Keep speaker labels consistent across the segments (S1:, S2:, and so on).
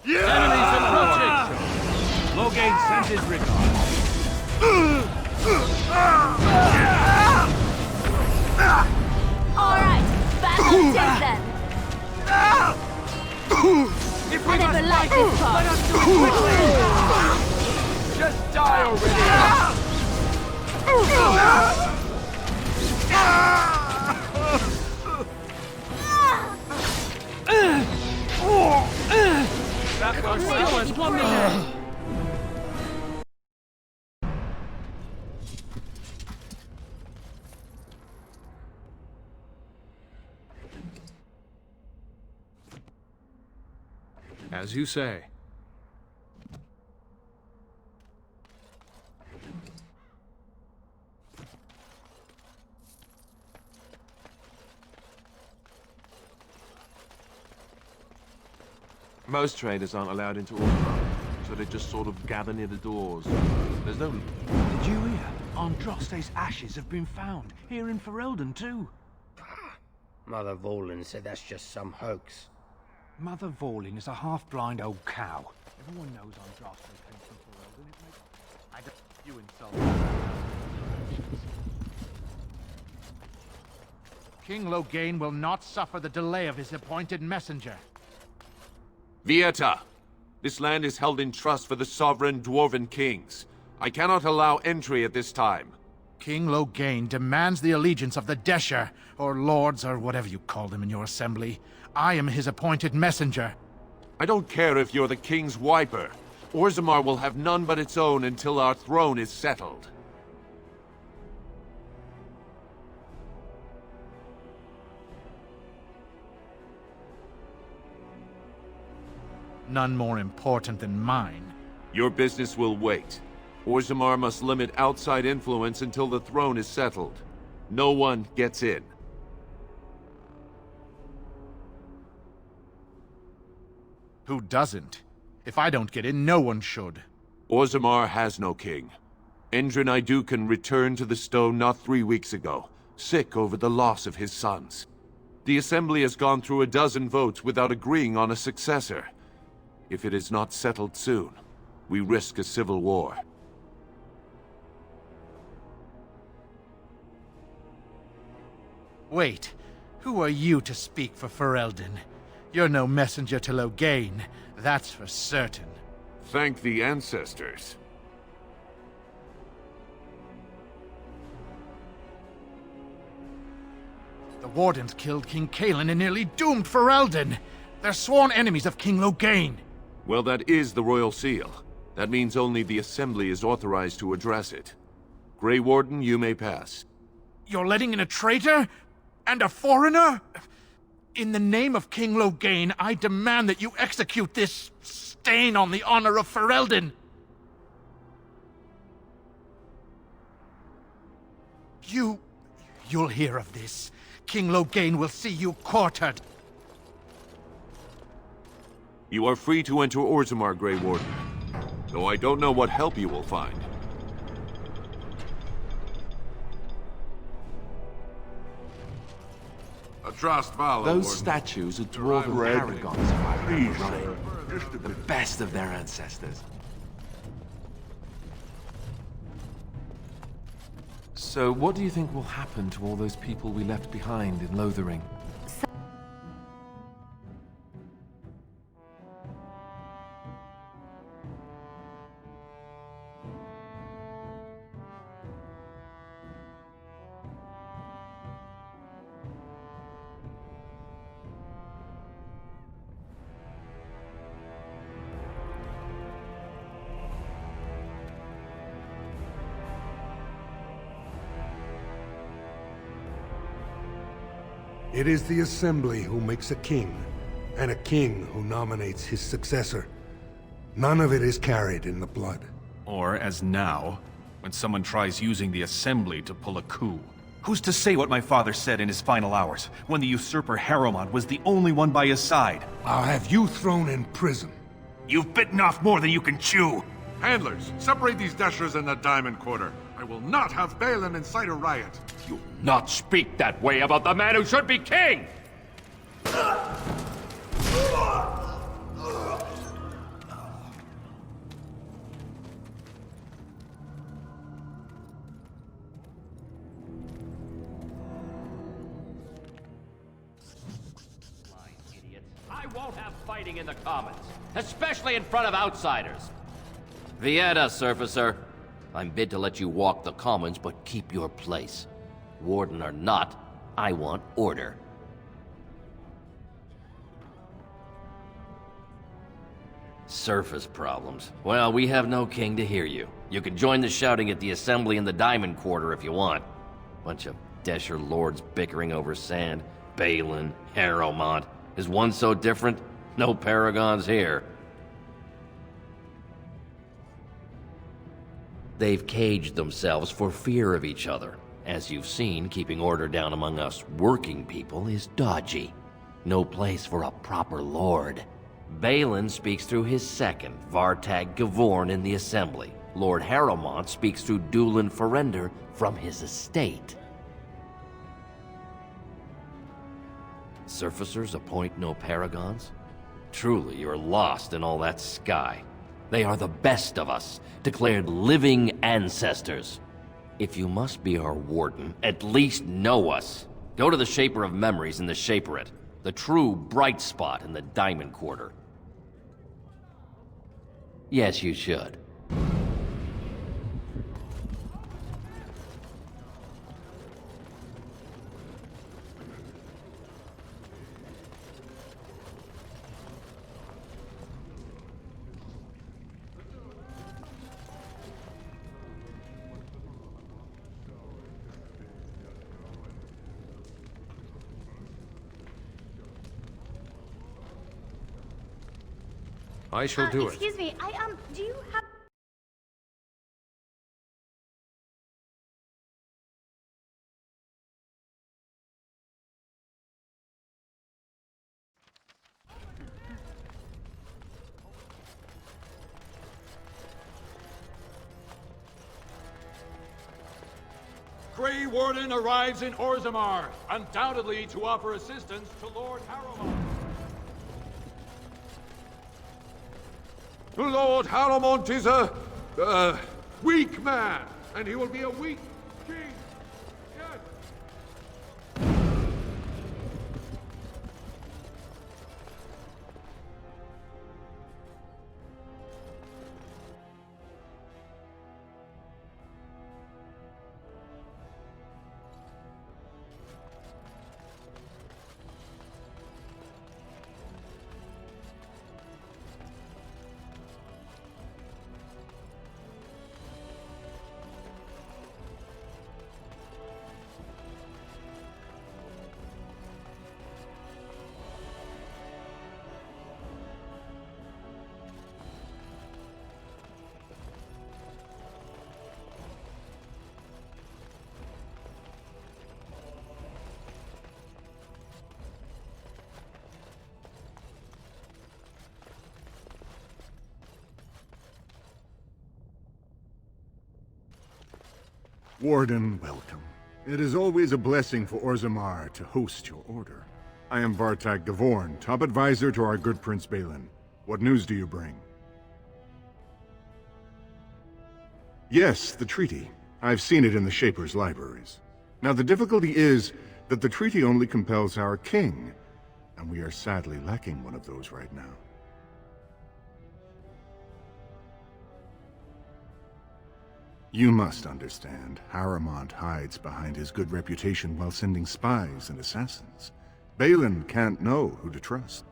S1: Enemies approaching! Loghain sends his regards.
S2: Alright, battle dead then.
S1: If we
S2: Never
S1: must
S2: like
S1: fight,
S2: this part.
S1: let us do it quickly! Just die already! Back our stealers, 1 minute! As you say.
S3: Most traders aren't allowed into Orthodox, so they just sort of gather near the doors. There's no...
S4: Did you hear? Andraste's ashes have been found, here in Ferelden too.
S5: Mother Vorlin said that's just some hoax.
S4: Mother Vorlin is a half-blind old cow. Everyone knows Andraste came from Ferelden. It makes...
S1: I don't... You insult. King Loghain will not suffer the delay of his appointed messenger.
S3: Vieta! This land is held in trust for the sovereign dwarven kings. I cannot allow entry at this time.
S1: King Loghain demands the allegiance of the Desher, or lords, or whatever you call them in your assembly. I am his appointed messenger.
S3: I don't care if you're the king's wiper. Orzammar will have none but its own until our throne is settled.
S1: None more important than mine.
S3: Your business will wait. Orzammar must limit outside influence until the throne is settled. No one gets in.
S1: Who doesn't? If I don't get in, no one should.
S3: Orzammar has no king. Endrin Idukan returned to the stone not 3 weeks ago, sick over the loss of his sons. The Assembly has gone through a dozen votes without agreeing on a successor. If it is not settled soon, we risk a civil war.
S1: Wait, who are you to speak for Ferelden? You're no messenger to Loghain, that's for certain.
S3: Thank the ancestors.
S1: The Wardens killed King Cailan and nearly doomed Ferelden. They're sworn enemies of King Loghain.
S3: Well, that is the royal seal. That means only the Assembly is authorized to address it. Grey Warden, you may pass.
S1: You're letting in a traitor? And a foreigner? In the name of King Loghain, I demand that you execute this stain on the honor of Ferelden. You'll hear of this. King Loghain will see you quartered.
S3: You are free to enter Orzammar, Grey Warden, though I don't know what help you will find.
S6: A trust valor,
S7: Those
S6: Warden.
S7: statues are dwarven paragons, if I remember right. The best of their ancestors. So, what do you think will happen to all those people we left behind in Lothering?
S8: It is the Assembly who makes a king, and a king who nominates his successor. None of it is carried in the blood.
S9: Or, as now, when someone tries using the Assembly to pull a coup. Who's to say what my father said in his final hours, when the usurper Harrowmont was the only one by his side?
S8: I'll have you thrown in prison.
S9: You've bitten off more than you can chew!
S6: Handlers, separate these dashers in the Diamond Quarter. I will not have Balin incite a riot.
S10: You not speak that way about the man who should be king! I won't have fighting in the Commons, especially in front of outsiders.
S5: Vieta, Surfacer. I'm bid to let you walk the Commons, but keep your place. Warden or not, I want order. Surface problems. Well, we have no king to hear you. You can join the shouting at the Assembly in the Diamond Quarter if you want. Bunch of Desher lords bickering over sand. Balin, Harrowmont. Is one so different? No paragons here. They've caged themselves for fear of each other. As you've seen, keeping order down among us working people is dodgy. No place for a proper lord. Balin speaks through his second, Vartag Gavorn, in the Assembly. Lord Harrowmont speaks through Dulin Ferender from his estate. Surfacers appoint no paragons? Truly, you're lost in all that sky. They are the best of us, declared living ancestors. If you must be our warden, at least know us. Go to the Shaper of Memories in the Shaperate, the true bright spot in the Diamond Quarter. Yes, you should.
S10: I shall do it.
S2: Excuse me, do you have...
S6: Grey Warden arrives in Orzammar, undoubtedly to offer assistance to Lord Harrowmont. Lord Harrowmont is a weak man, and he will be a weak king. Yes.
S11: Warden, welcome. It is always a blessing for Orzammar to host your order. I am Vartag Gavorn, top advisor to our good Prince Balin. What news do you bring? Yes, the treaty. I've seen it in the Shaper's libraries. Now the difficulty is that the treaty only compels our king, and we are sadly lacking one of those right now. You must understand, Harrowmont hides behind his good reputation while sending spies and assassins. Balin can't know who to trust.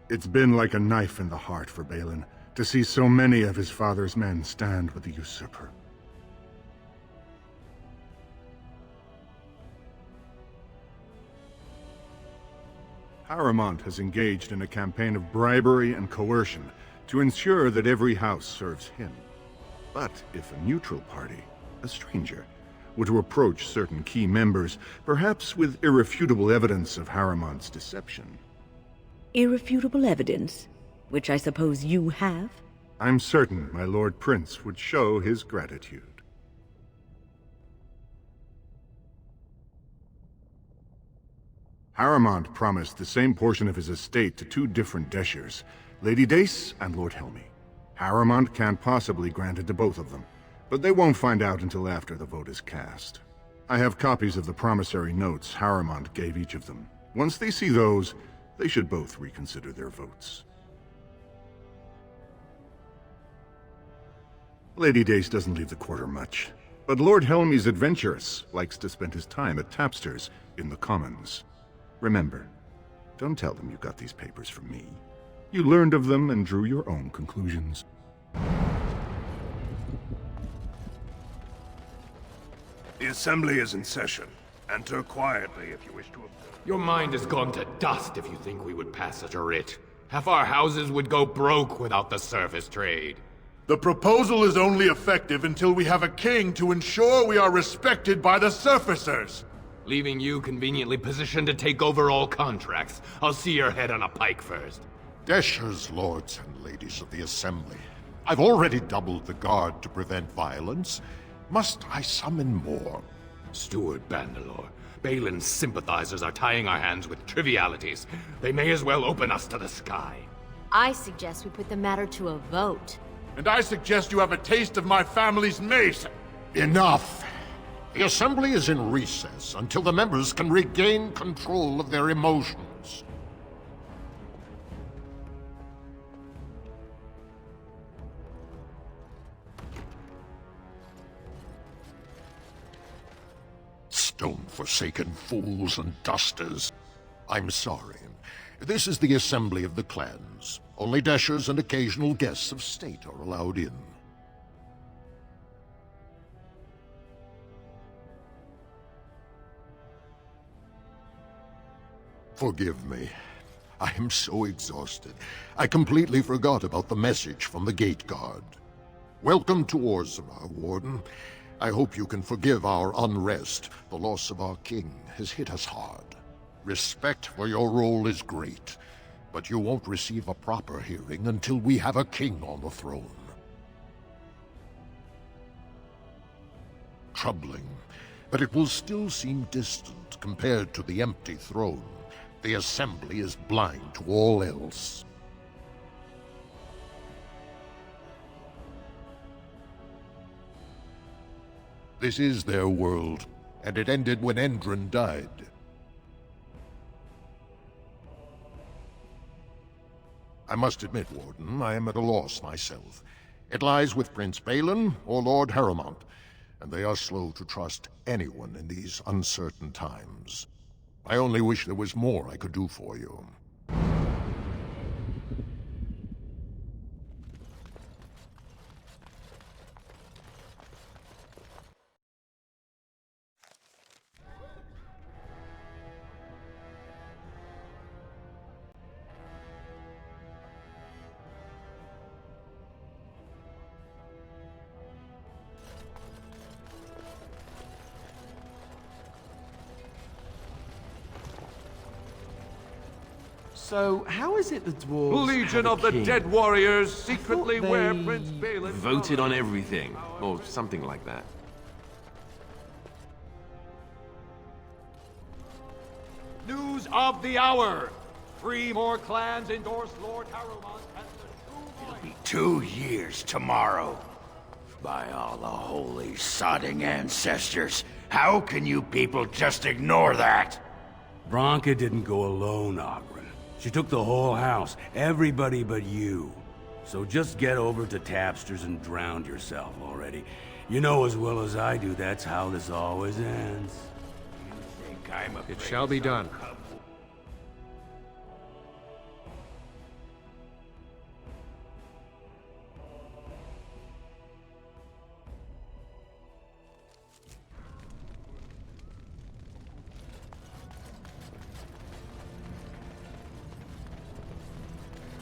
S11: It's been like a knife in the heart for Balin to see so many of his father's men stand with the usurper. Harrowmont has engaged in a campaign of bribery and coercion to ensure that every house serves him. But if a neutral party, a stranger, were to approach certain key members, perhaps with irrefutable evidence of Harrowmont's deception...
S12: Irrefutable evidence? Which I suppose you have?
S11: I'm certain my Lord Prince would show his gratitude. Harrowmont promised the same portion of his estate to two different Deshers, Lady Dace and Lord Helmy. Harrowmont can't possibly grant it to both of them, but they won't find out until after the vote is cast. I have copies of the promissory notes Harrowmont gave each of them. Once they see those, they should both reconsider their votes. Lady Dace doesn't leave the quarter much, but Lord Helmy's adventurous, likes to spend his time at tapsters in the Commons. Remember, don't tell them you got these papers from me. You learned of them and drew your own conclusions.
S13: The Assembly is in session. Enter quietly if you wish to observe.
S6: Your mind has gone to dust if you think we would pass such a writ. Half our houses would go broke without the service trade.
S1: The proposal is only effective until we have a king to ensure we are respected by the surfacers.
S6: Leaving you conveniently positioned to take over all contracts. I'll see your head on a pike first.
S14: Deshers, lords and ladies of the Assembly, I've already doubled the guard to prevent violence. Must I summon more?
S6: Steward Bandalore, Balin's sympathizers are tying our hands with trivialities. They may as well open us to the sky.
S2: I suggest we put the matter to a vote.
S1: And I suggest you have a taste of my family's mace.
S14: Enough! The Assembly is in recess until the members can regain control of their emotions. Stone-forsaken fools and dusters. I'm sorry. This is the Assembly of the Clans. Only Deshers and occasional guests of state are allowed in. Forgive me. I am so exhausted. I completely forgot about the message from the Gate Guard. Welcome to Orzammar, Warden. I hope you can forgive our unrest. The loss of our king has hit us hard. Respect for your role is great, but you won't receive a proper hearing until we have a king on the throne. Troubling, but it will still seem distant compared to the empty throne. The Assembly is blind to all else. This is their world, and it ended when Endron died. I must admit, Warden, I am at a loss myself. It lies with Prince Balin or Lord Harrowmont, and they are slow to trust anyone in these uncertain times. I only wish there was more I could do for you.
S7: So, how is it the dwarves
S3: Legion of the Dead Warriors secretly wear Prince Balin...
S7: voted on everything, or something like that.
S10: of the hour. 3 more clans endorse Lord Harrowmont as the true voice.
S15: It'll be 2 years tomorrow. By all the holy sodding ancestors, how can you people just ignore that?
S16: Bronca didn't go alone, Ogren. She took the whole house, everybody but you. So just get over to Tapster's and drown yourself already. You know as well as I do that's how this always ends. You think I'm
S17: It shall be done.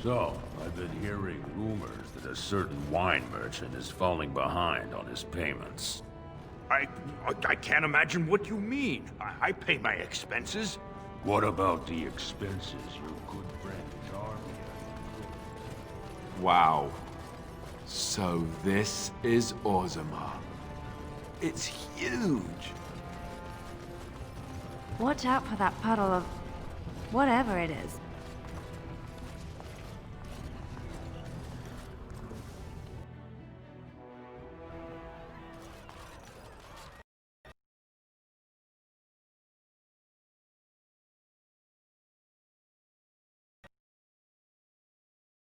S16: So, I've been hearing rumors that a certain wine merchant is falling behind on his payments.
S15: I can't imagine what you mean. I pay my expenses.
S16: What about the expenses your good friend Charlie?
S7: Wow. So this is Orzammar. It's huge.
S18: Watch out for that puddle of... whatever it is.